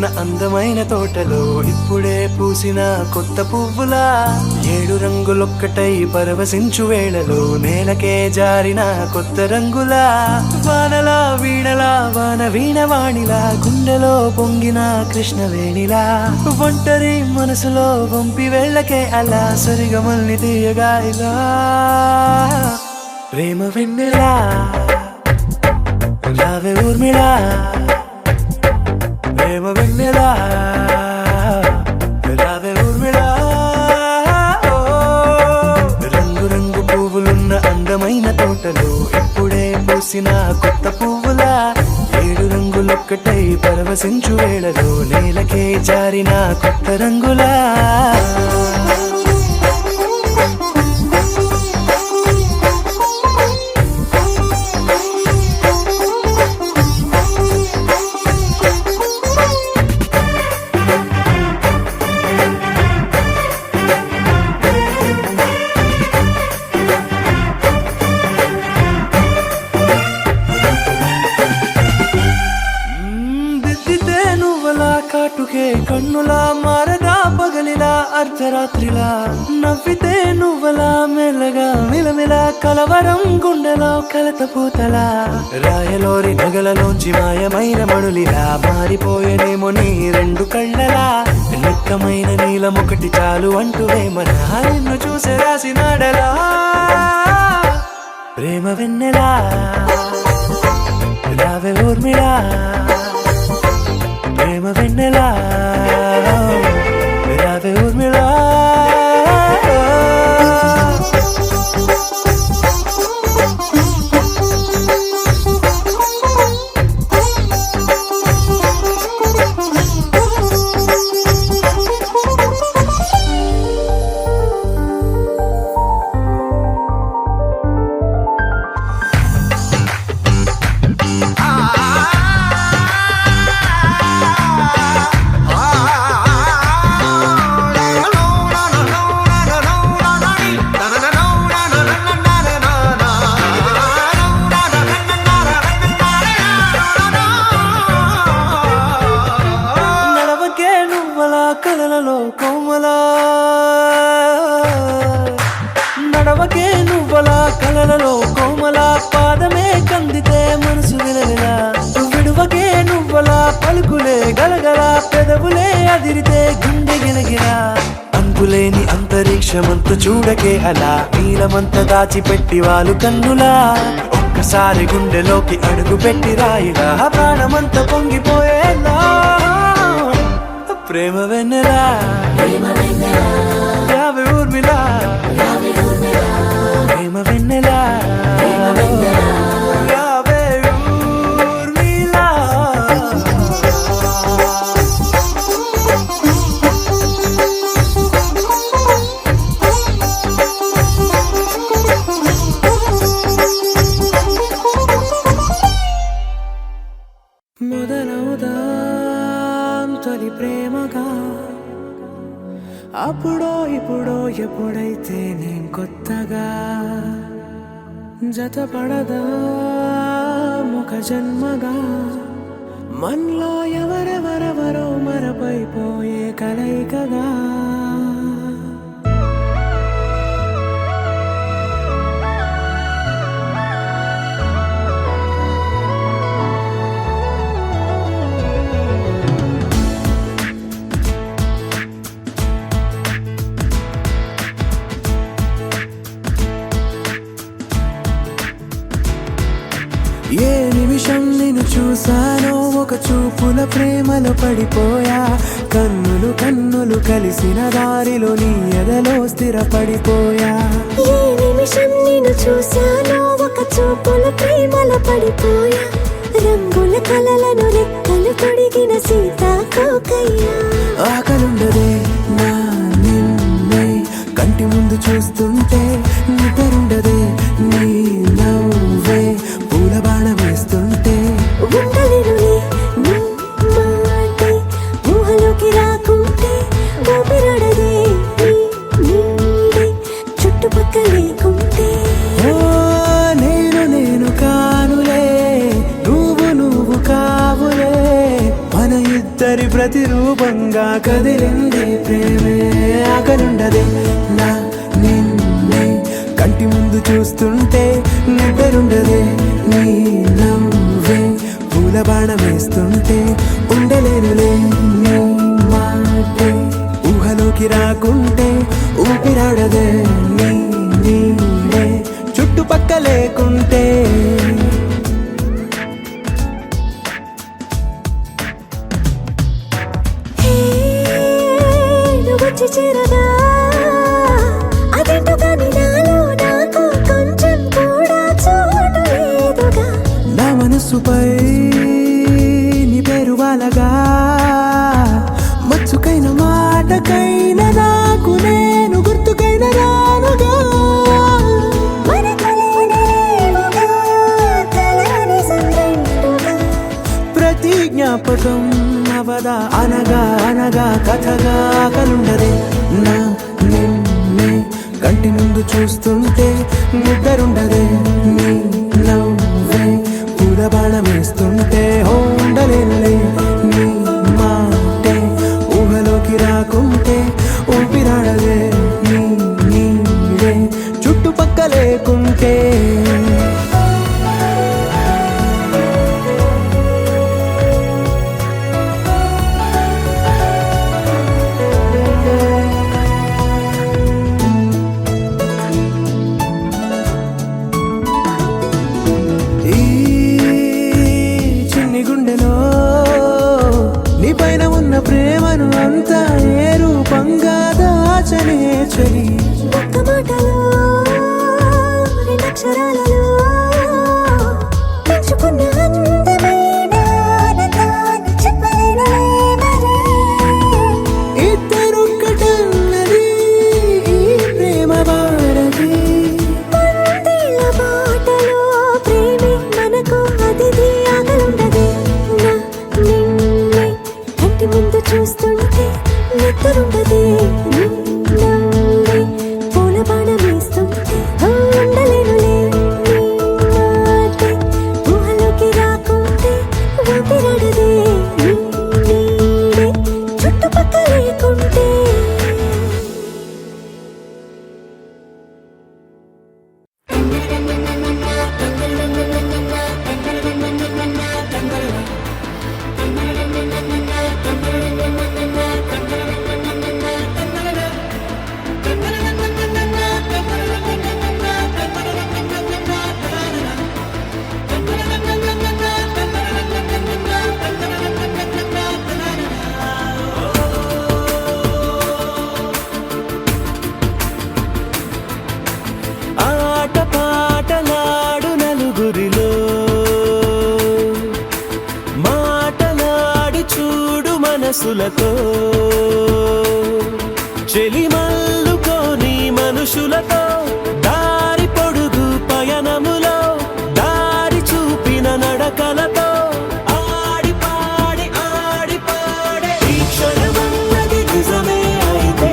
పువ్వులున్న అందమైన తోటలో ఇప్పుడే పూసిన కొత్త పువ్వులా 7 రంగులొక్కటై పరవశించు వేళలో నేలకే జారిన కొత్త రంగులా వానలా వీణలా వాన వీణవాణిలా గుండెలో పొంగిన కృష్ణవేణిలా ఒంటరి మనసులో వంపి వెళ్ళకే అలా సరిగమల్ని తీయగా ఇలా ప్రేమ వెన్నెలా రావే ఊర్మిళా ప్రేమ వెన్నెలా రావే ఊర్మిళా రంగు రంగు పువ్వులున్న అందమైన తోటలో ఇప్పుడే పూసిన కొత్త పువ్వులా 7 రంగులొక్కటై పరవశించు వేళలో నేలకే జారిన కొత్త రంగులా కాటుకే కన్నులా మారదా పగలిలా అర్ధరాత్రిలా నవ్వితే నువ్వలా మెల్లగా మిలమిలా కలవరం గుండెలో కలత పూతలా రాయలోరి నగలలోంచి మాయమైన మణులిలా మారిపోయేనేమో నీ 2 కళ్ళలా నిక్కమైన నీలం ఒకటి చాలు అంటూ వేమనా నిన్ను చూసే రాసినాడలా ప్రేమ వెన్నెలా రావే ఊర్మిళా ప్రేమ వెన్నెలా రావే ఊర్మిళా కలలలో కోమలా నడవకే నువ్వలా కలలలో కోమలా పాదమే కందితే మనసు విలవిలా విడువకే నువ్వలా పలుకులే గలగల పెదవులే అదిరితే గుండె గిలగిలా అంతులేని అంతరిక్షమంత చూడకే అలా నీలమంత దాచిపెట్టి వాళ్ళు కన్నులా ఒక్కసారి గుండెలోకి అడుగు పెట్టి రాయిలా ప్రాణమంత పొంగిపోయేలా ప్రేమ వెన్నెలా రావే ఊర్మిళా ప్రేమ వెన్నెలా రావే ఊర్మిళా తొలి ప్రేమగా అప్పుడో ఇప్పుడో ఎప్పుడైతే నేను కొత్తగా జతపడదా ముఖ జన్మగా మనలో ఎవరెవరెవరో మరపైపోయే కలయికగా ఏ నిమిషం నిన్ను చూసానో ఒక చూపుల ప్రేమలో పడిపోయా కన్నులు కన్నులు కలిసిన దారిలో నీ ఎదలో స్థిరపడిపోయా ఏ నిమిషం నిన్ను చూసానో ఒక చూపుల ప్రేమలో పడిపోయా రంగుల కలలను రెక్కలు తొడిగిన సీతాకోకయ్యా ఆకలుండదే నా నిన్నే కంటి ముందు చూస్తుంటే నిద్రుండదే నీ నవ్వే పూల బాణ వేస్తుంటే ఉండలేనులే నీ మాటే ఊహలోకి రాకుంటే ఊపిరాడదే నీ నీడే చుట్టుపక్కల లేకుంటే నేను కానులే నువ్వు కావులే మన ఇద్దరి ప్రతి ప్రతిరూపంగా కదిలింది ప్రేమే ఆకలుండదే నా నిన్నే కంటి ముందు చూస్తుంటే నిద్రుండదే నీ నవ్వే పూల బాణం వేస్తుంటే ఉండలేనులే నీ మాటే ఊహలోకి రాకుంటే ఊపిరాడదే నీ నీడే చుట్టుపక్క లేకుంటే వచ్చి చేరగా అదేంటో కానీ నాలో నాకు కొంచెం కూడా చోటు లేదుగా నా మనసుపై నీ పేరు వాలగా మచ్చుకైన మాటకైన నాకు నేను గుర్తుకైన రానుగా మనకులేనివేమోగా, కలని సందెంటుగా. ప్రతి జ్ఞాపకం అవదా అనగా అనగా కథగా కలుండదే నా నిన్నే కంటి ముందు చూస్తుంటే నిద్రుండదే నీ నవ్వే పూల బాణం వేస్తుంటే ఉండలేనులే నీ మాటే ఊహలోకి రాకుంటే ఊపిరాడదే నీ నీడే చుట్టుపక్క లేకుంటే ఈ చిన్ని గుండెలో నీ పైన ఉన్న ప్రేమను అంతా ఏ రూపంగా దాచనే చలి ఒక్క మాటలో రెండక్షరాలలో పెంచుకున్న అందమైన ఆనందాన్ని చెప్పలేనులే మరి. ఇద్దరొక్కటన్నది ఈ ప్రేమ భారతి వందేళ్ల బాటలో ప్రేమే మనకు అతిథి ఆగలుండదే నా నిన్నే కంటి ముందు చూస్తుంటే నిద్రుండదే నీ నవ్వే పూల బాణం వేస్తుంటే ఉండలేనులే నీ మాటే ఊహలోకి రాకుంటే ఊపిరాడదే నీ నీడే చుట్టుపక్క లేకుంటే. ఆట పాటలాడు నలుగురిలో మాటలాడి చూడు మనసులతో చెలిమల్లుకోని మనుషులతో దారి పొడుగు పయనములో దారి చూపిన నడకలతో ఆడి పాడి ఈ క్షణమన్నది నిజమే అయితే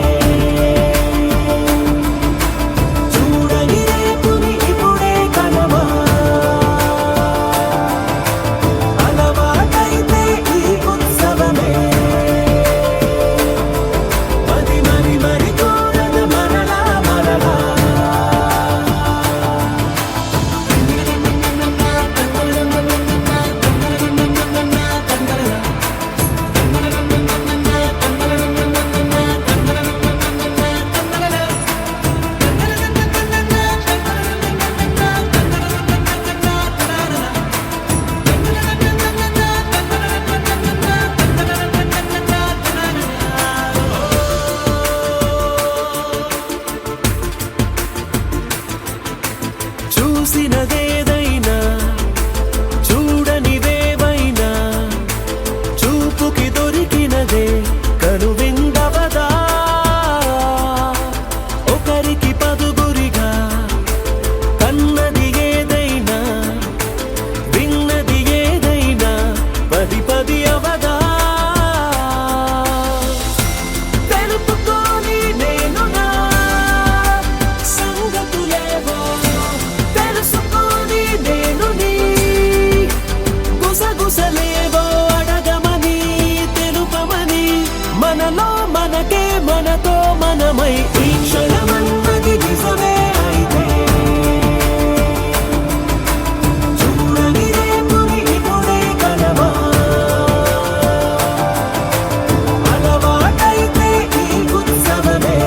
చూడని రేపుని ఇప్పుడే కలవా అలవాటైతే ఈ ఉత్సవమే మరి కోరద మరలా మరలా మనలో మనకే మనతో మనమై ఈ క్షణమన్నది నిజమే అయితే చూడని రేపుని ఇప్పుడే కలవా అలవాటైతే ఈ ఉత్సవమే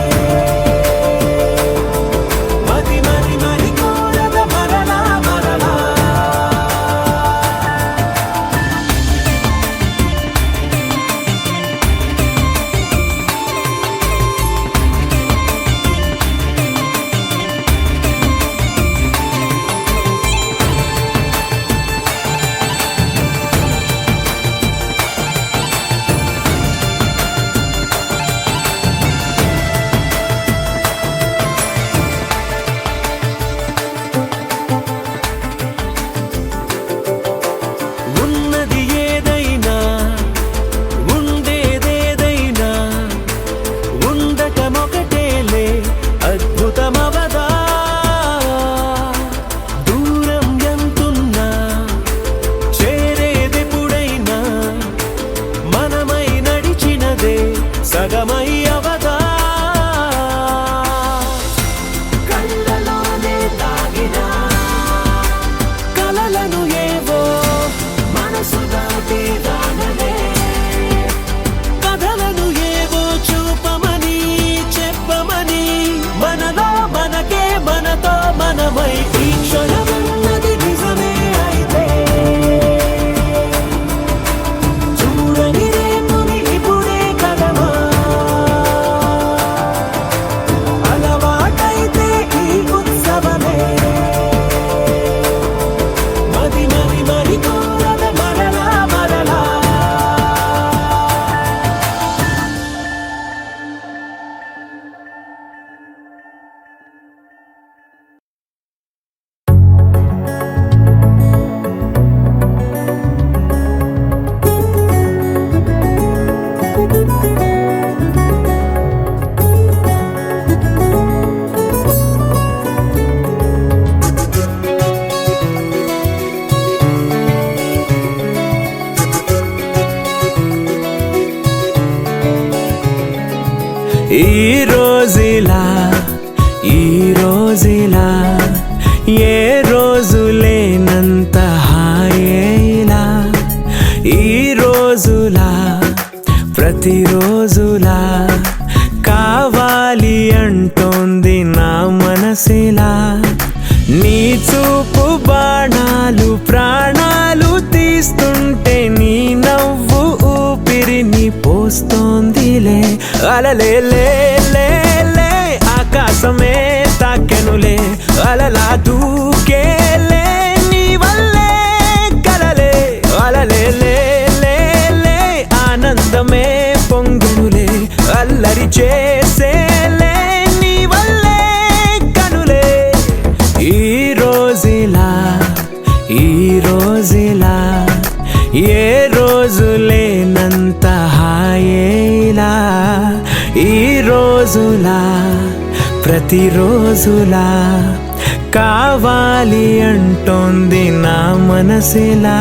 మది మరి మరి కోరద మరలా మరలా ఉన్నది ఏదైనా ఉండేదేదైనా ఉండటమొకటేలే అద్భుతమవదా దూరం ఎంతున్నా చేరేదెప్పుడైనా మనమై నడిచినదే సగమై అవదా కళ్ళలోనే తాగినా కలలను ఏవో మనసు దాటి రానలే కథలను ఏవో చూపమని చెప్పమని మనలో మనకే మనతో మనమై ఈ క్షణమన్నది నిజమే అయితే చూడని రేపుని ఇప్పుడే కలవా అలవాటైతే ఈ ఉత్సవమే మది మరి మరి కోరద మరలా మరలా ఈ రోజులా ఏ రోజు లేనంత హాయేలా ఈ రోజులా ప్రతిరోజులా కావాలి అంటోంది నా మనసిలా నీ చూపు బాణాలు ప్రాణాలు తీస్తుంటే నీ నవ్వు ఊపిరిని పోస్తోందిలే అలలే లే లే లే ఆకాశమే తాకెనులే అలలా దూకేలే నీ వల్లే కలలే అలలే లే లే లే ఆనందమే పొంగునులే అల్లరి చేసేలే నీ వల్లే కనులే ఈ రోజులా ఏ రోజు లేనంత హాయేలా ఈ రోజులా ప్రతిరోజులా కావాలి అంటోంది నా మనసిలా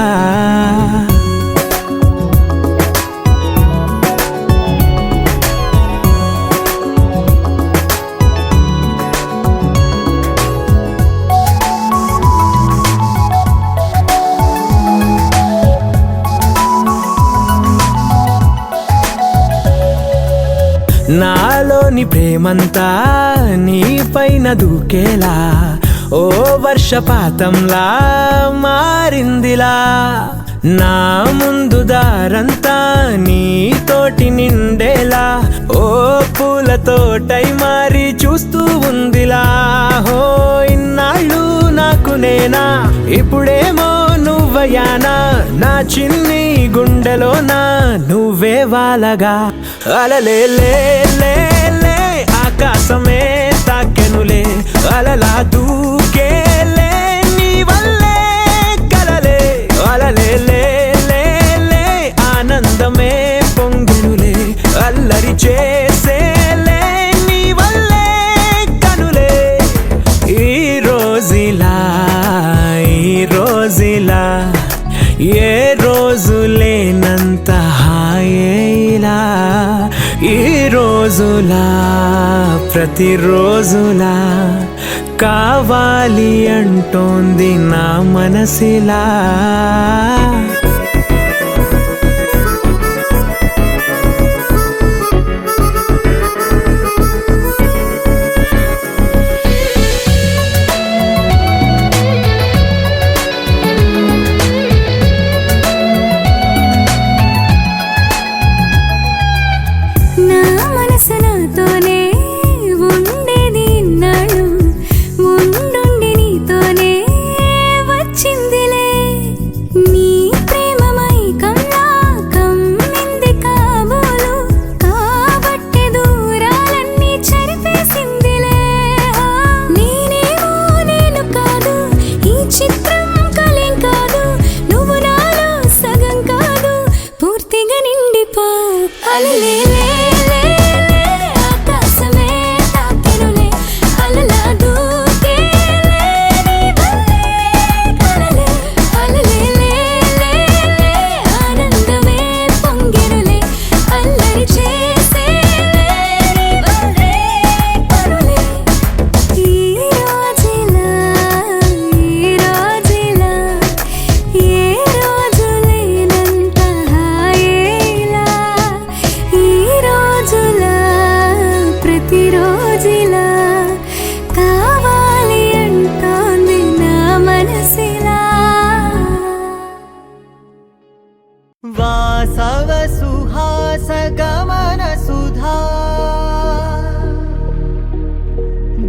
నాలోని ప్రేమంతా నీ పైన దూకేలా ఓ వర్షపాతంలా మారిందిలా నా ముందు దారంతా నీతోటి నిండేలా ఓ పూలతోటై మారి చూస్తూ ఉందిలా హో ఇన్నాళ్ళు నాకు నేనా ఇప్పుడేమో నువ్వయానా నా చిన్ని గుండెలోనా నువ్వే వాలగా అలలే లే లే లే ఆకాశమే తాకెనులే అలలా దూకేలే నీ వల్లే కలలే అలలే లే లే లే ఆనందమే పొంగునులే అల్లరి చేసేలే నీ వల్లే కనులే ఈ రోజులా ఏ రోజు లేనంత హాయేలా ఈ రోజులా ప్రతిరోజులా కావాలి అంటోంది నా మనసిలా. वासव सुहास गमन सुधा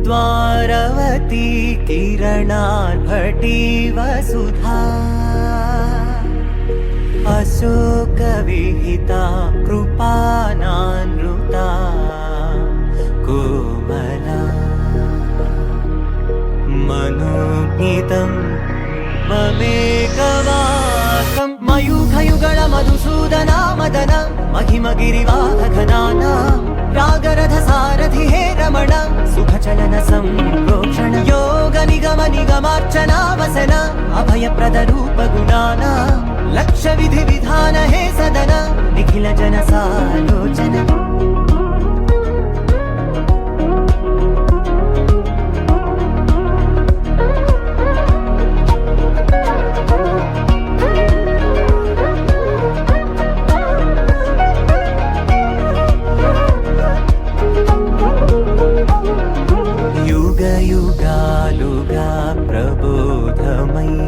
द्वारवती किरणार्भटी वसुधा अशोक विहिता कृपानानृता कोमला मनोज्ञितं ममेकवाकं मयूखयुगल मधुसूदना मदन महिमगिरिवाहघनाना रागरथ सारथि हे रमण सुखचलन संप्रोक्षण योग निगम निगमार्चना वसन अभयप्रद रूप गुणाना लक्ष्य विधि विधान हे सदन निखिल जन सालोचन युगालुगा प्रबोधमयी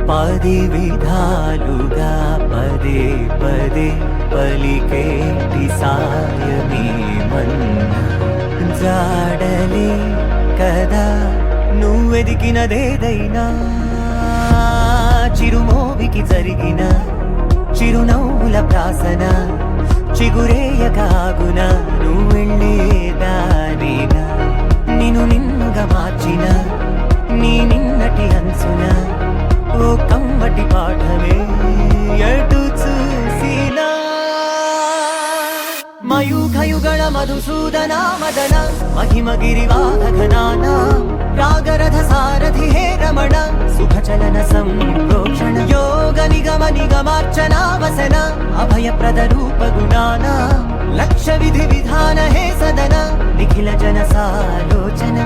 पदि विधालुगा पदे पदे पलिकेटि सायमे मन्न जाडले कदा నువ్వెదికినదేదైనా చిరుమోవికి జరిగిన చిరునవ్వుల ప్రాసన చిగురేయకాగున నువ్వెళ్ళేదానేనా నిన్ను నిన్నుగా మార్చిన నీ నిన్నటి అంచున ఓ కమ్మటి పాఠమే ఎటు చూసినా మయూఖయుగళ మధుసూదనా మదన महिमगिरिवाहघनाना रागरथ सारथि हे रमण सुखचलन संप्रोक्षण योग निगम निगमार्चना वसन अभयप्रद रूप गुणाना लक्ष्य विधि विधान हे सदन निखिल जन सालोचन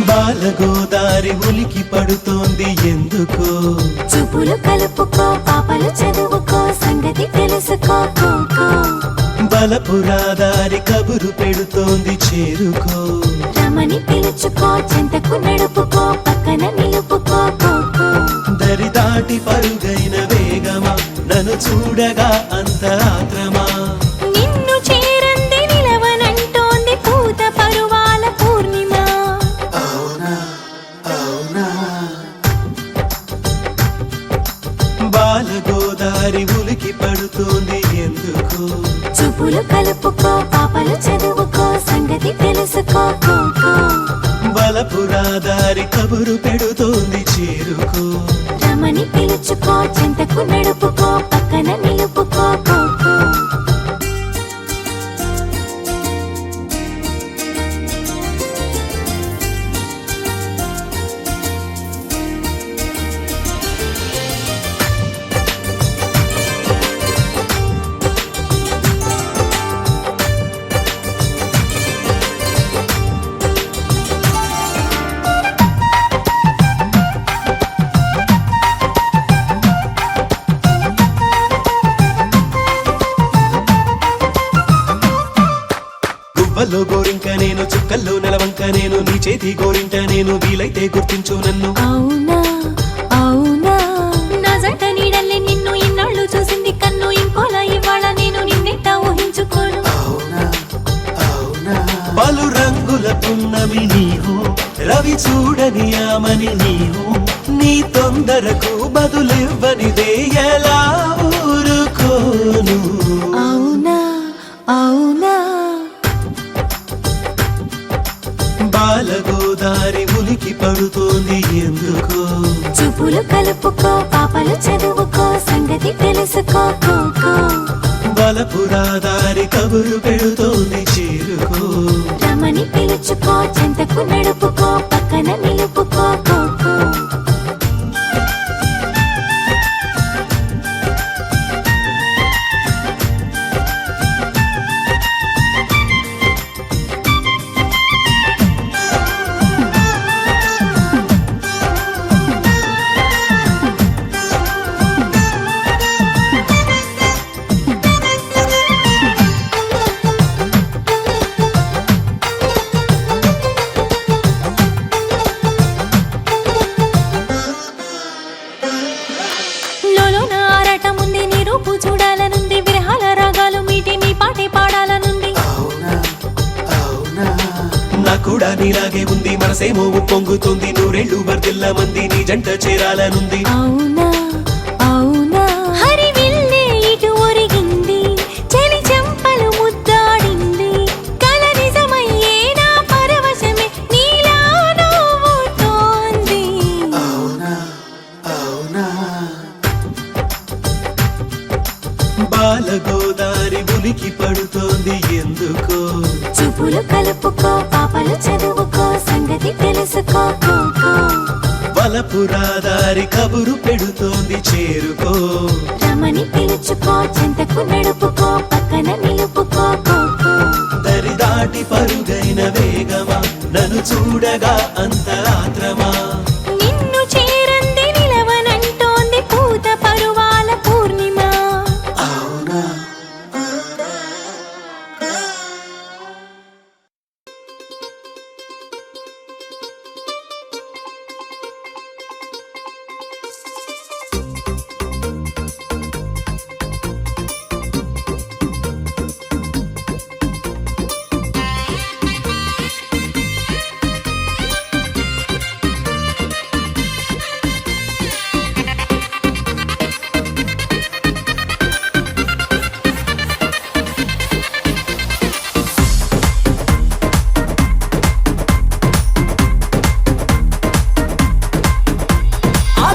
బాలగోదారి ఉలికి పడుతోంది ఎందుకో చూపులు కలుపుకో పాపలు చదువుకో సంగతి తెలుసుకో బలపురాదారి కబురు పెడుతోంది చేరుకో రమణి పిలుచుకో చెంతకు నడుపుకో పక్కన నిలుపుకో దరి దాటి పరుగైన వేగమా నన్ను చూడగా అంత ఆత్రమా నిన్ను చేరంది నిలవనంటోంది పూత పరువాల పూర్ణిమ అవునా అవునా దారి ఉలికి పడుతోంది ఎందుకు చూపులు కలుపుకో పాపలు చదువుకో సంగతి తెలుసుకో కో, కో. బలపురా దారి కబురు పెడుతోంది చేరుకో రమని పిలుచుకో చెంతకు నడుపుకో పక్కన నిలుపుకో కో, కో. గువ్వల్లో గోరింక నేను చుక్కల్లో నెలవంక నేను నీ చేతి గోరింట నేను వీలైతే గుర్తించు నన్ను అవునా అవునా నా జంట నీడల్లే నిన్ను ఇన్నాళ్ళు చూసింది కన్ను ఇంకోలా ఇవాళ నేను నిన్నెట్ట ఊహించుకోను పలు రంగుల పున్నమి నీవు రవి చూడని ఆమని నీవు నీ తొందరకు బదులివ్వనిదే ఎలా ఊరుకోను అవునా అవునా బాలగోదారి ఉలికి పడుతోంది ఎందుకో చూపులు కలుపుకో పాపలు చదువుకో సంగతి తెలుసుకో కో, కో. బలపురా దారి కబురు పెడుతోంది చేరుకో రమని పిలుచుకో చెంతకు నడుపుకో పక్కన నిలుపుకో కో, కో. లోలోన ఆరాటముంది నీ రూపు చూడాలనుంది విరహాల రాగాలు మీటి నీ పాటే పాడాలనుంది నా కూడా నీలాగే ఉంది మనసేమో పొంగుతుంది నూరేళ్లు వర్దిల్ల మంది నీ జంట చేరాలనుంది అవునా అవునా హరివిల్లే ఇటు ఒరిగింది చలి చెంపలు ముద్దాడింది కల నిజమయ్యే నా పరవశమే నీలా నవ్వుతోంది బాలగోదారి ఉలికి పడుతోంది ఎందుకో చూపులు కలుపుకో పాపలు చదువుకో సంగతి తెలుసుకో కో, కో. బలపురా దారి కబురు పెడుతోంది చేరుకో రమని పిలుచుకో చెంతకు నడుపుకో పక్కన నిలుపుకో కో, కో. దరి దాటి పరుగైన వేగమా నన్ను చూడగా అంత ఆత్రమా నిన్ను చేరంది నిలవనంటోంది పూత పరువాల పూర్ణిమ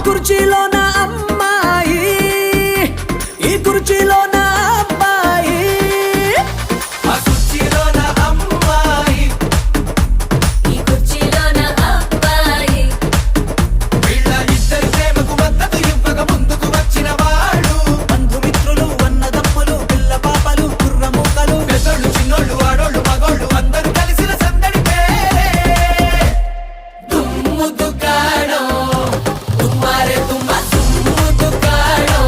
కుర్చీలో నా అమ్మాయి ఈ కుర్చీలో నా అబ్బాయి ఆ కుర్చీలో నా అమ్మాయి ఈ కుర్చీలోన అబ్బాయి వీళ్ళ ఇద్దరి ప్రేమకు మద్దతు ఇవ్వక ముందుకు వచ్చిన వాడు బంధుమిత్రులు అన్నదమ్ములు పిల్ల పాపలు కుర్రమూకలు పెద్దోళ్ళు చిన్నోళ్ళు ఆడోళ్ళు మగోళ్ళు అందరూ కలిసిన సందడి పేరే దుమ్ము దుకాణో తుమ్మారే తుమ్మ దుమ్ము దుకాణో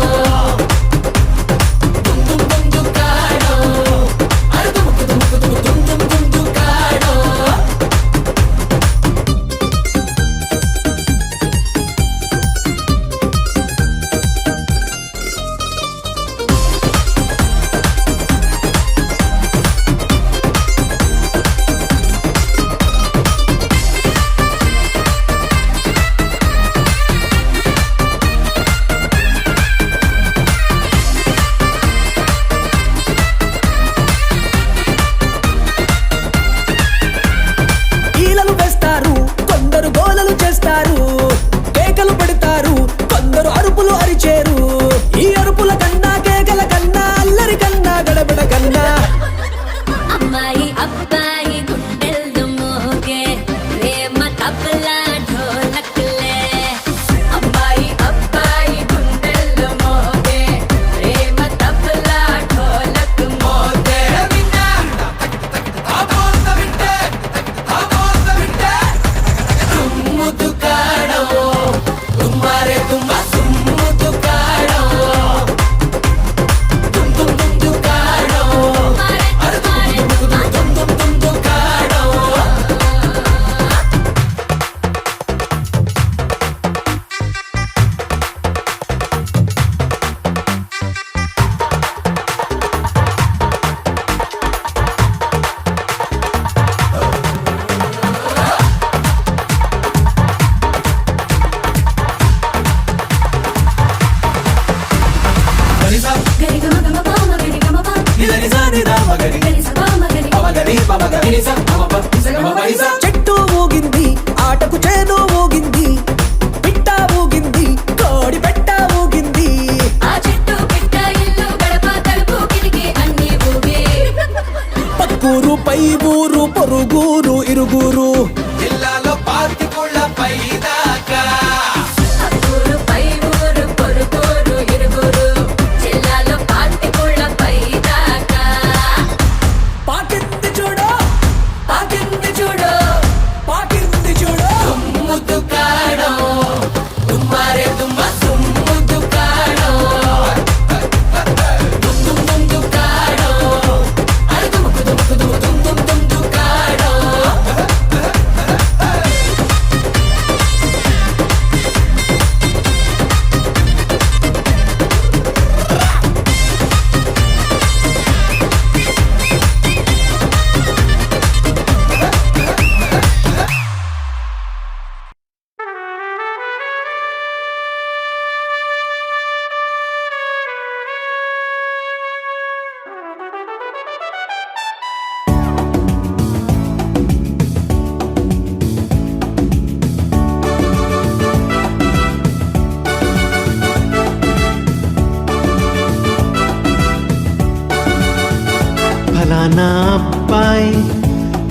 ఫలానా అబ్బాయి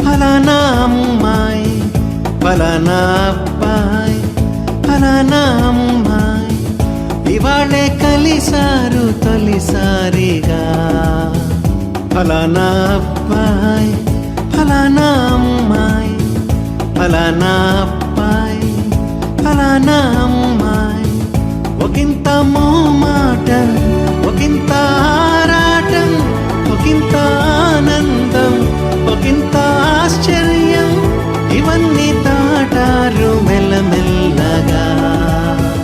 ఫలానా అమ్మాయి ఫలానా అబ్బాయి ఫలానా అమ్మాయి ఇవాళే కలిసారు తొలిసారిగా ఫలానా అబ్బాయి ఫలానా అమ్మాయి ఫలానా అబ్బాయి ఫలానా అమ్మాయి ఒకంత మోమాటం ఒకంత ఆరాటం ఒకంత ఆనందం ఒకంత ఆశ్చర్యం ఇవన్నీ దాటారు మెల్లమెల్లగా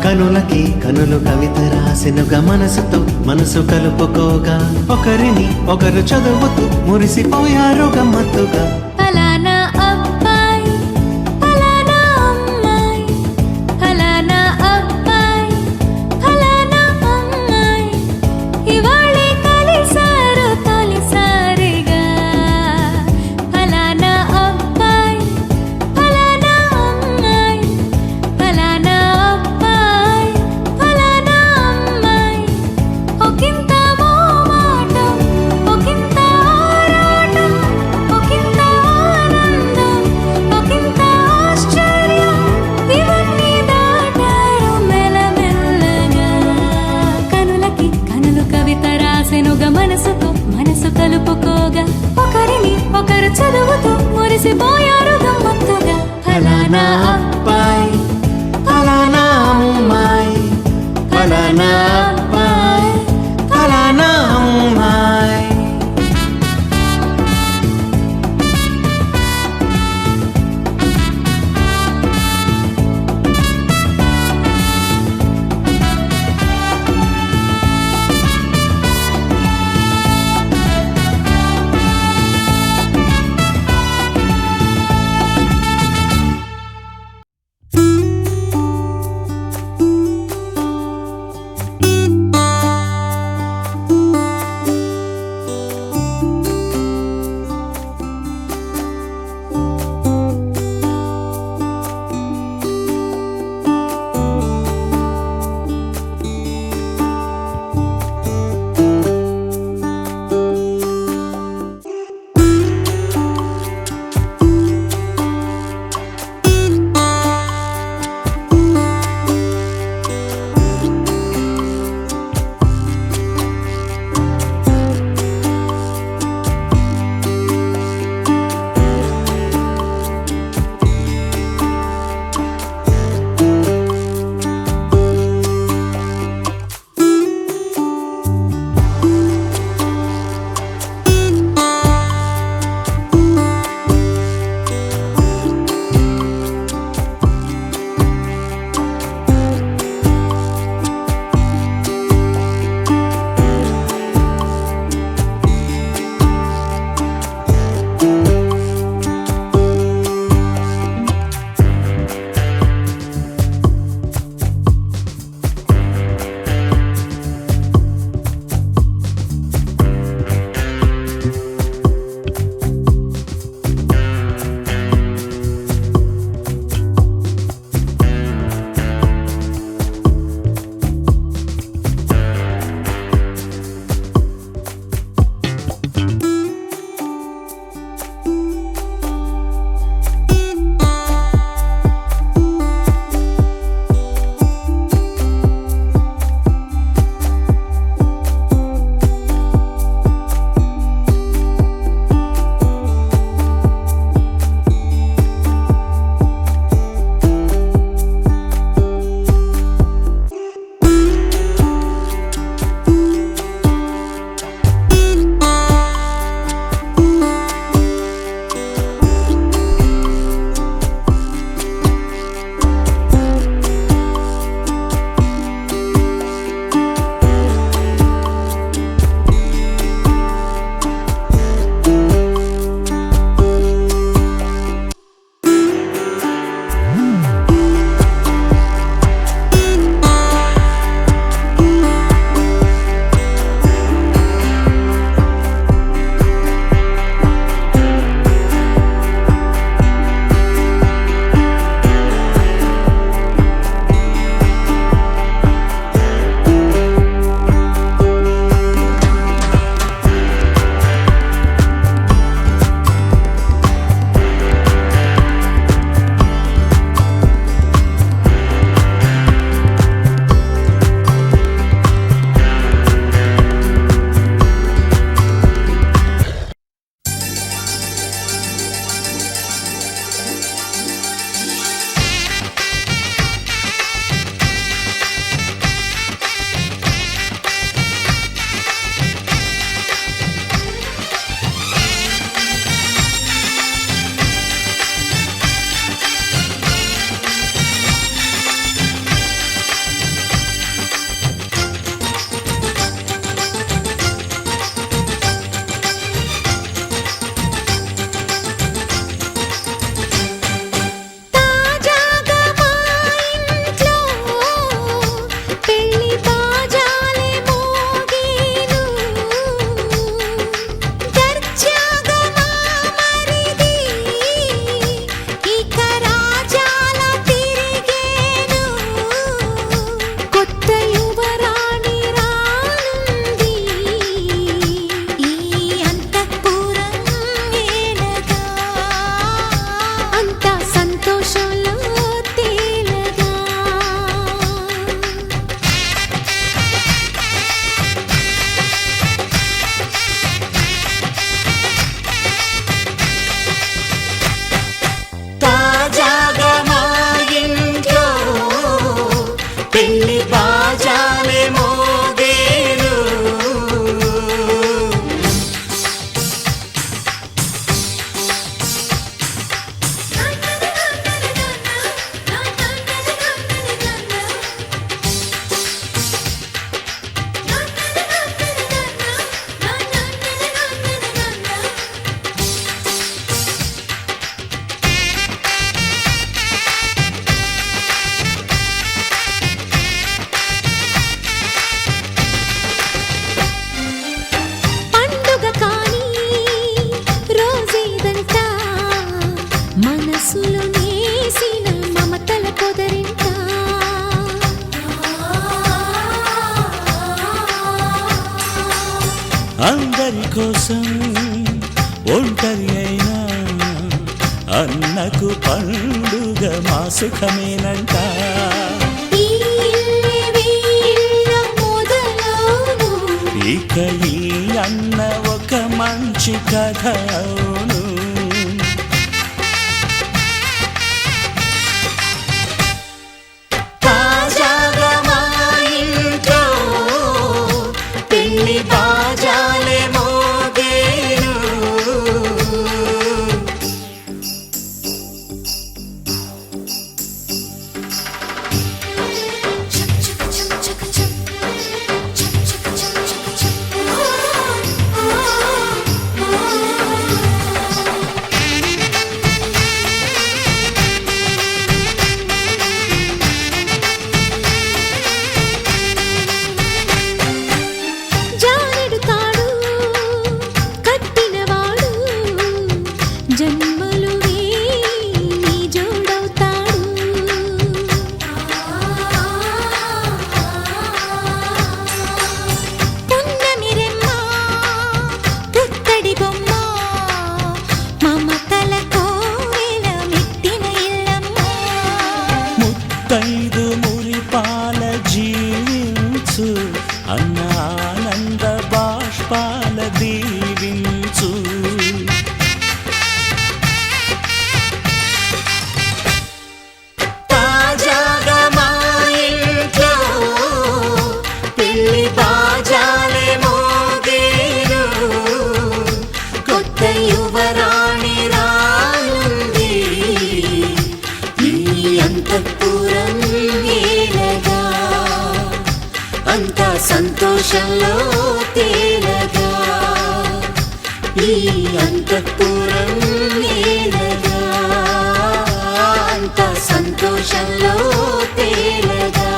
కనులకి కనులు కవిత రాసినుగా మనసుతో మనసు కలుపుకోగా ఒకరిని ఒకరు చదువుతూ మురిసిపోయారు గమ్మత్తుగా ఫలానా అబ్బాయి ఫలానా అమ్మాయి ఫలానా అబ్బాయి ఫలానా అమ్మాయి ఇవాళే కలిసారు తొలిసారిగా ఫలానా అబ్బాయి ఫలానా అమ్మాయి ఫలానా అబ్బాయి ఫలానా అమ్మాయి ఒకంత మోమాటం ఒకంత ఆరాటం ఒకంత అందరి కోసం ఒంటరి అయినా అన్నకు పండుగ మా సుఖమేనంట. ఈ ఇల్లే వీళ్ళ మొదలవును. ఇక ఈ అన్న ఒక మంచి కథ అవును. తాజాగా మా ఇంట్లో పెళ్లి బాజాలే మోగేను. జానెడు తాడు కట్టినవాడు జన్మలు నీ జోడవుతాడు. పున్నమి రెమ్మ పుత్తడి బొమ్మ మమతల కోవెల మెట్టిన ఇల్లమ్మ. ముత్తైదు మురిపాల జీవించు అన్న ఆనంద బాష్పాల దీవించు. తాజాగా మా ఇంట్లో పెళ్లి బాజాలే మోగేను. కొత్త యువరాణి రానుంది ఈ అంతఃపురం ఏలగా. అంతా సంతోషంలో తేలగా ఈ అంతఃపురం ఏలగా. అంతా సంతోషంలో తేలగా.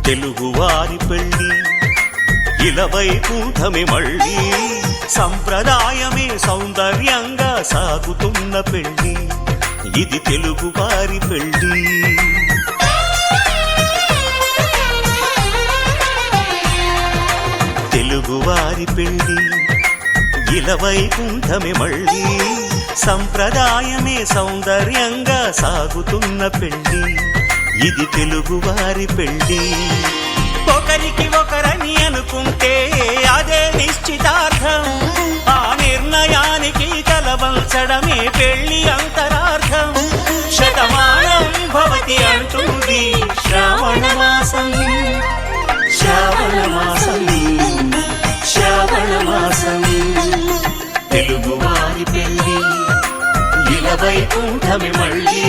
తెలుగువారి పెళ్ళి ఇలవైకుంఠమే మళ్ళీ సంప్రదాయమే సౌందర్యంగా సాగుతున్న పెళ్ళి ఇది తెలుగువారి పెళ్ళి. తెలుగువారి పెళ్ళి ఇలవైకుంఠమే మళ్ళీ సంప్రదాయమే సౌందర్యంగా సాగుతున్న పెళ్ళి ఇది తెలుగువారి పెళ్ళి. ఒకరికి ఒకరని అనుకుంటే అదే నిశ్చితార్థం. ఆ నిర్ణయానికి తలవంచడమే పెళ్లి అంతరార్థం. శతమానం భవతి అంటుంది శ్రావణ మాసం. శ్రావణ మాసం శ్రావణ మాసం. తెలుగువారి పెళ్ళి ఇలవైకుంఠమే మళ్ళీ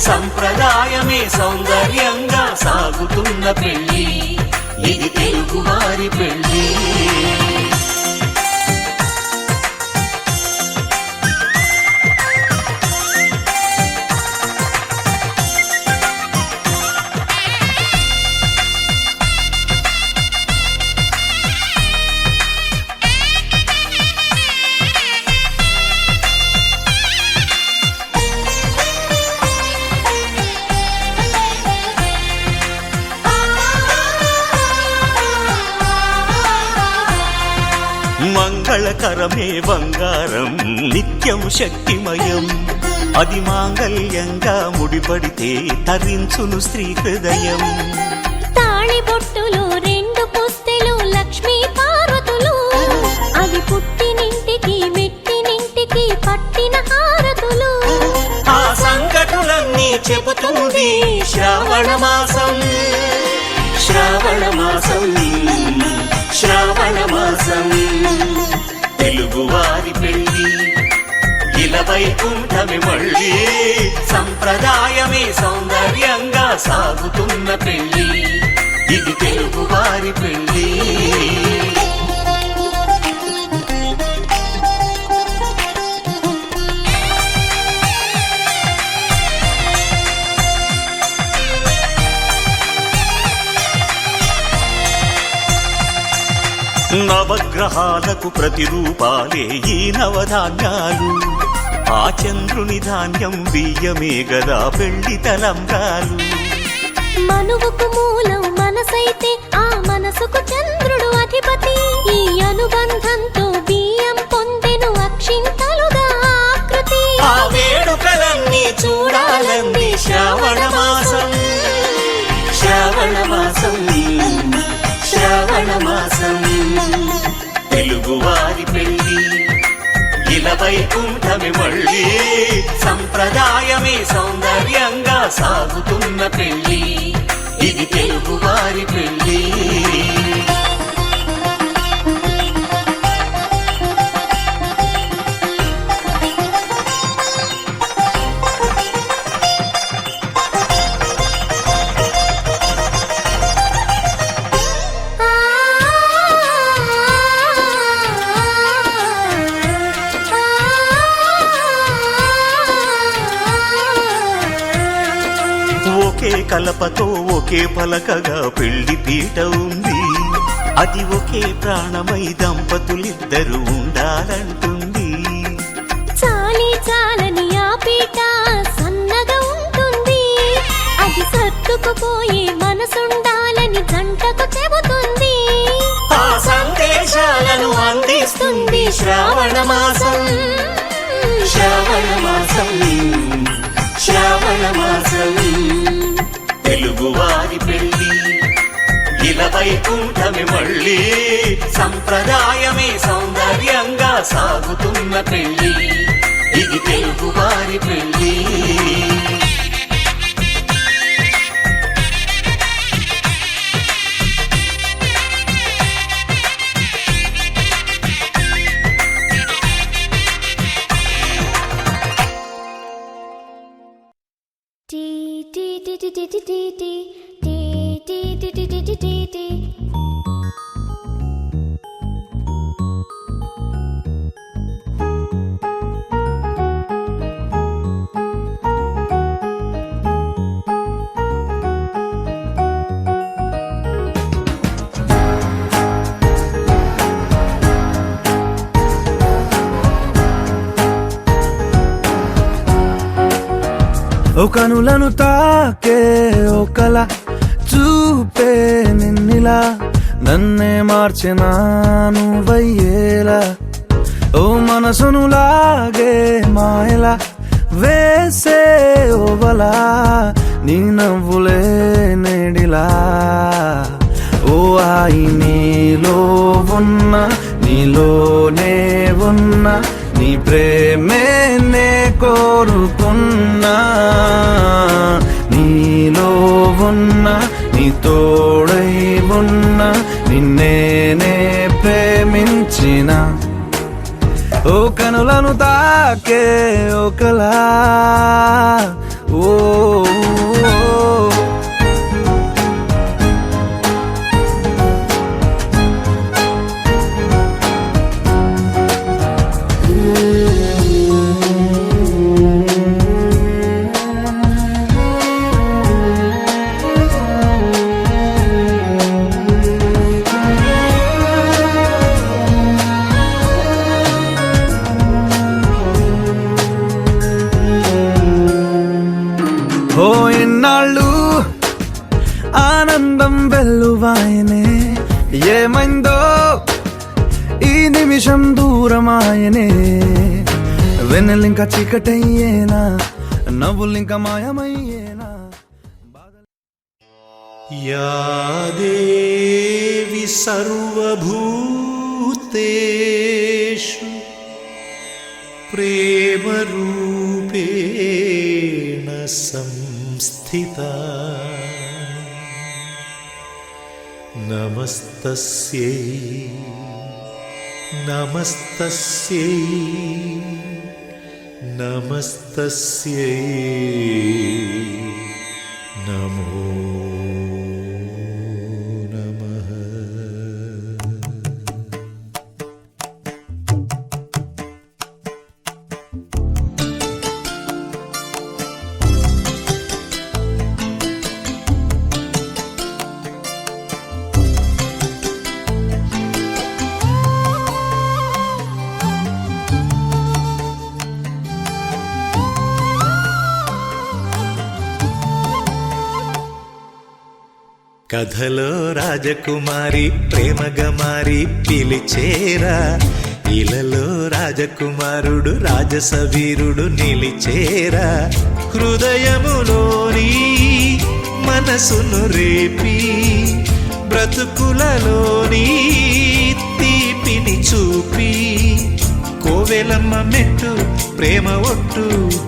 సంప్రదాయమే సౌందర్యంగా సాగుతున్న పెళ్ళి ఇది తెలుగువారి పెళ్ళి. మంగళకరమే బంగారం నిత్యం శక్తిమయం. అది మాంగళ్యంగా ముడిపడితే తరించును స్త్రీ హృదయం. తాళి బొట్టులో రెండు పుస్తెలు లక్ష్మీ పార్వతులు. అవి పుట్టినింటికి మెట్టినింటికి వైకుంఠమే మళ్ళీ సంప్రదాయమే సౌందర్యంగా సాగుతున్న పెళ్లి ఇది తెలుగు వారి పెళ్లి నవగ్రహాలకు ప్రతిరూపాలే ఈ నవధాన్యాలు ఆ చంద్రుని ధాన్యం బియ్యమే గదా పెళ్లి తలంబ్రాలు మనువుకు మూలం మనసైతే ఆ మనసుకు చంద్రుడు అధిపతి ఈ అనుబంధంతో బియ్యం పొందెను అక్షింతలుగా ఆకృతి ఆ వేడుకలన్నీ చూడాలంది శ్రావణ మాసం శ్రావణ మాసం శ్రావణ మాసం తెలుగు వారి పెళ్లి ఇలా వైకుంఠమే మళ్ళీ సంప్రదాయమే సౌందర్యంగా సాగుతున్న పెళ్లి ఇది తెలుగు వారి పెళ్లి ఒకే కలపతో ఒకే పలకగా పెళ్లి పీట ఉంది అది ఒకే ప్రాణమై దంపతులిద్దరూ ఉండాలంటుంది చాలి చాలని ఆ పీట సన్నగా ఉంటుంది అది సర్దుకుపోయే మనసుండాలని జంటకు చెబుతుంది ఆ సందేశాలను అందిస్తుంది శ్రావణ మాసం శ్రావణ మాసం శ్రావణ మాసం తెలుగు వారి పెళ్లి ఇలా వైకుంఠమే మళ్ళీ సంప్రదాయమే సౌందర్యంగా సాగుతున్న పెళ్లి ఇది తెలుగు వారి పెళ్లి ఓ కనులను తాకే ఓ కల చూపే నిన్నిలా నన్నే మార్చెనా నువ్వయ్యేలా ఓ మనసును లాగే మాయలా వేసే ఓవలా నీ నవ్వులే నేడిలా ఓ ఆయి నీలో ఉన్న నీలోనే ఉన్న నీ ప్రేమే నే కోరుకున్నా నీలో ఉన్న నీ తోడై ఉన్న నిన్నేనే ప్రేమించిన ఓ కనులను తాకే ఒకలా ఓ ఓ ఎన్నాళ్ళు ఆనందం వెల్లువాయనే ఏమైందో ఈ నిమిషం దూరమాయనే వెన్నెలింక చీకటయ్యేనా నవ్వులింక మాయమయ్యేనా या देवी सर्वभूतेषु प्रेमरूपेण संस्थिता नमस्तस्यै नमस्तस्यै నమస్తస్యై నమో నమః. కథలో రాజకుమారి ప్రేమగా మారి పిలిచేరా, ఇలలో రాజకుమారుడు రాజసవీరుడు నిలిచేరా. హృదయములోని మనసును రేపి బ్రతుకులలోని తీపిని చూపి కోవెలమ్మ మెట్టు ప్రేమ ఒట్టు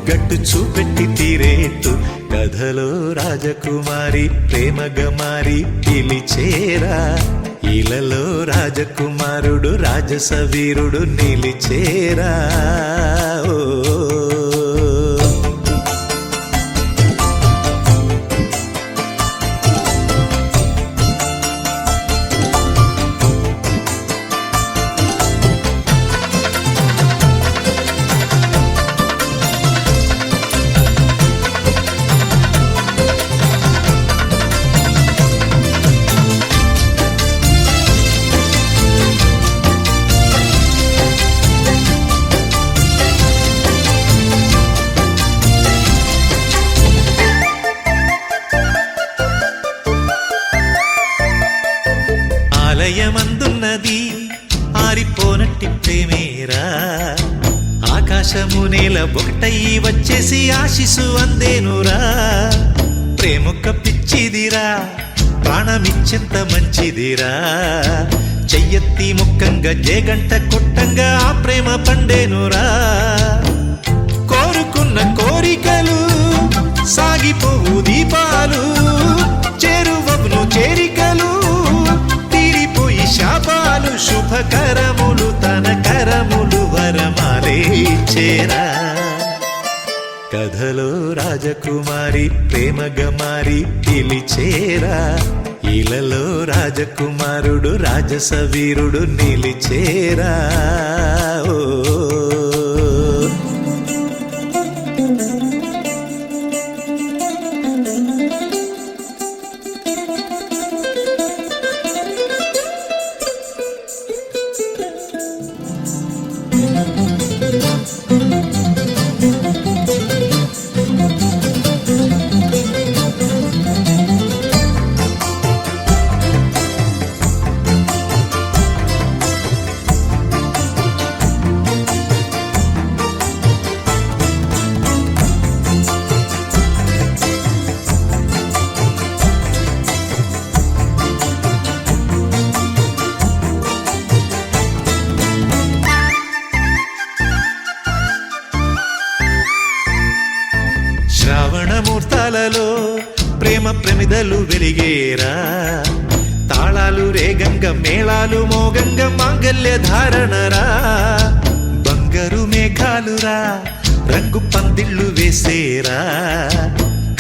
గట్టు చూపెట్టి తీరేట్టు. కథలో రాజకుమారి ప్రేమగా మారి పిలిచేరా, ఇలలో రాజకుమారుడు రాజసవీరుడు నిలిచేరా. ఓ ఆలయమందున్నది ఆరిపోనట్టి ప్రేమేరా, ఆకాశము నేల ఒకటయ్యి వచ్చేసి ఆశిసు అందేనురా. ప్రేమొక్క పిచ్చిదిరా, ప్రాణమిచ్చెంత మంచిదిరా. చెయ్యెత్తి ముక్కంగా జేగంట కొట్టంగా ఆ ప్రేమ పండేనురా. కోరుకున్న కోరికలు సాగిపోవు దీపాలు, చేరువవును చేరికలు తీరిపోయి శాపాలు. శుభకరములు తన కరములు వరమాలే చేరా. కథలో రాజకుమారి ప్రేమగా మారి పిలిచేరా, ఇలలో రాజకుమారుడు రాజసవీరుడు నిలిచేరా. ఓ శ్రావణమూర్తాలలో ప్రేమ ప్రమిదలు వెలిగేరా. తాళాలు రేగంగ మేళాలు మోగంగ మాంగల్య ధారణరా. బంగారు మేఘాలురా రంగు పందిళ్ళు వేసేరా.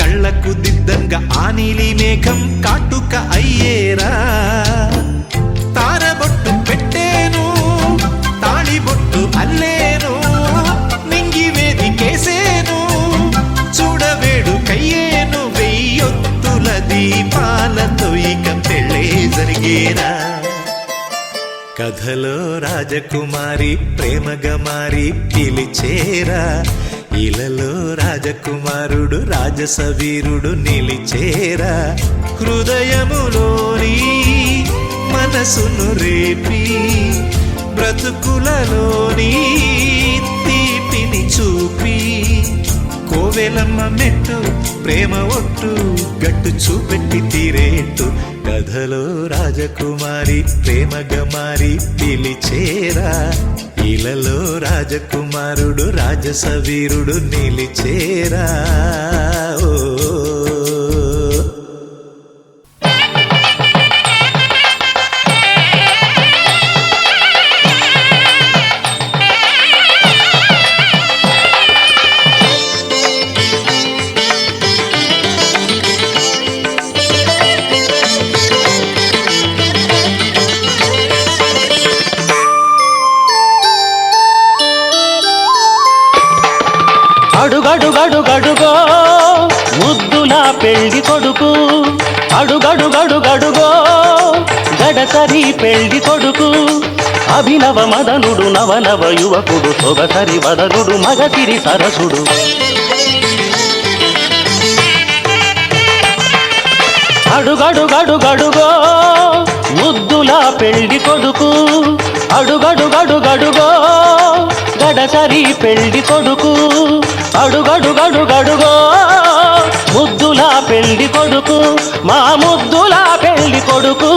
కళ్ళకు దిద్దంగా ఆ నీలి మేఘం కాటుక అయ్యేరా. తారబొట్టు పెట్టేను తాళిబొట్టు అల్లేను, నింగి వేదికేసేను చూడవేడు కయ్యేను. వెయ్యొత్తుల దీపాలతో ఇక పెళ్ళే జరిగేరా. కథలో రాజకుమారి ప్రేమగా మారి పిలిచేరా, ఇలలో రాజకుమారుడు రాజసవీరుడు నిలిచేరా. హృదయములోని మనసును రేపి బ్రతుకులలోని తీపిని చూపి కోవెలమ్మ మెట్టు ప్రేమ ఒట్టు గట్టు చూపెట్టి తీరేట్టు. కథలో రాజకుమారి ప్రేమగా మారి పిలిచేరా, ఇలలో రాజకుమారుడు రాజసవీరుడు నిలిచేరా. ఓ అడుగడుగడుగో ముద్దుల పెళ్లి కొడుకు అడుగడుగడుగడుగో గడసరి పెళ్లి కొడుకు అభినవ మదనుడు నవనవ యువకుడు సొగసరి వదనుడు మగసిరి సరసుడు అడుగడుగడుగడుగో ముద్దుల పెళ్లి కొడుకు అడుగడుగడుగడుగో గడసరి పెళ్లి కొడుకు అడుగడుగడుగడుగో ముద్దుల పెళ్లి కొడుకు మా ముద్దుల పెళ్లి కొడుకు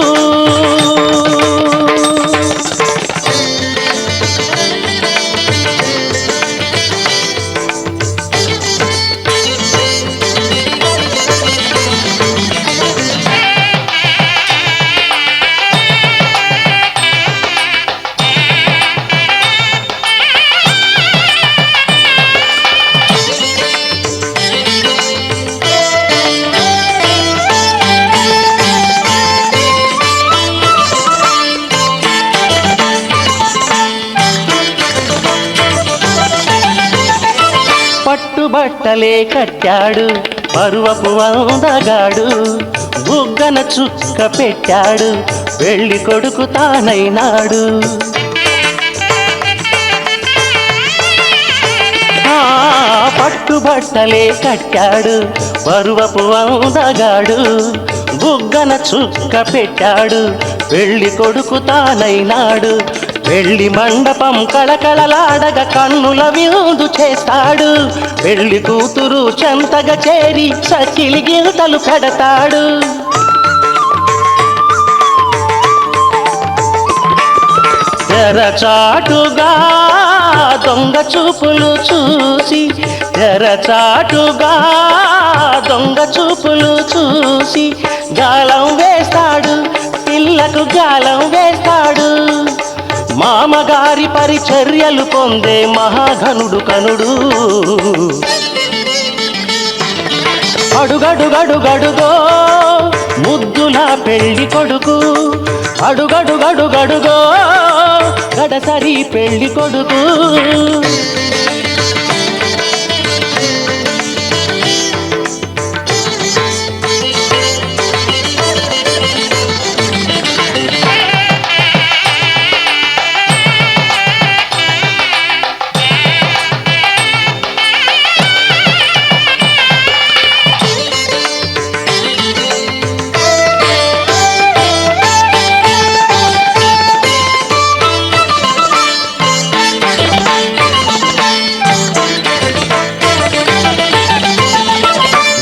పట్టుబట్టలే కట్టాడు పరువపు అందగాడు బుగ్గన చుక్క పెట్టాడు పెళ్లి కొడుకు తానైనాడు పట్టుబట్టలే కట్టాడు పరువపు అందగాడు బుగ్గన చుక్క పెట్టాడు పెళ్లి కొడుకు తానైనాడు పెళ్లి మండపం కళకళలాడగా కన్నుల విందు చేస్తాడు పెళ్లి కూతురు చెంతగా చేరి సచిలి గిల్తలు పెడతాడు తెరచాటుగా దొంగ చూపులు చూసి తెరచాటుగా దొంగ చూపులు చూసి గాలం వేస్తాడు పిల్లకు గాలం వేస్తాడు మామగారి పరిచర్యలు పొందే మహాఘనుడు కనుడు అడుగడుగడుగడుగో ముద్దుల పెళ్లి కొడుకు అడుగడుగడుగడుగో గడసరి పెళ్లి కొడుకు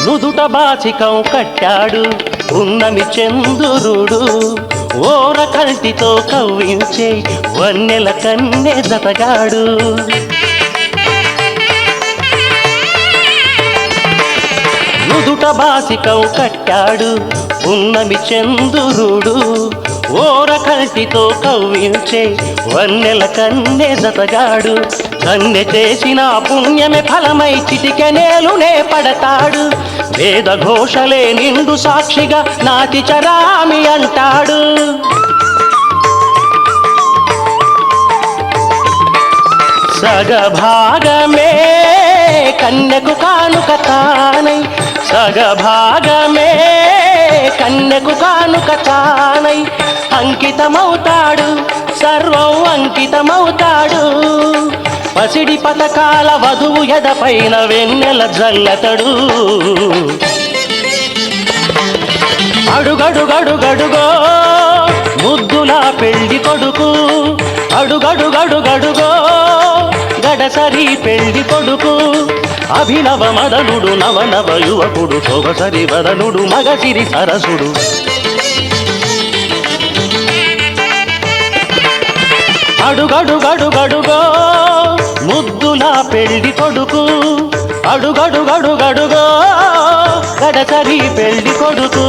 నుదుట బాచికం కట్టాడు ఉన్నమి చందురుడు ఓర కంటితో కవ్వించే వన్నెల కన్నె జతగాడు నుదుట బాసికం కట్టాడు ఉన్నమి చందురుడు ఓర కంటితో కవ్వించే వన్నెల కన్నె జతగాడు కన్నె చేసిన పుణ్యమే ఫలమై చిటికెనేలునే పడతాడు వేద ఘోషలే నిండు సాక్షిగా నాటి చరామి అంటాడు సగభాగమే కన్యకు కానుక తానై సగభాగమే కన్యకు కానుక తానై అంకితమవుతాడు సర్వం అంకితమవుతాడు పసిడి పథకాల వధువు ఎదపైన వెన్నెల జల్లతడు అడుగడుగడుగడుగో ముద్దుల పెళ్లి కొడుకు అడుగడుగడుగడుగో గడసరి పెళ్లి కొడుకు అభినవ మదనుడు నవనవ యువకుడు సొగసరి వదనుడు మగసిరి సరసుడు అడుగడుగడుగడుగో ముద్దుల పెళ్లి కొడుకు అడుగడుగడుగడుగో గడసరి పెళ్లి కొడుకు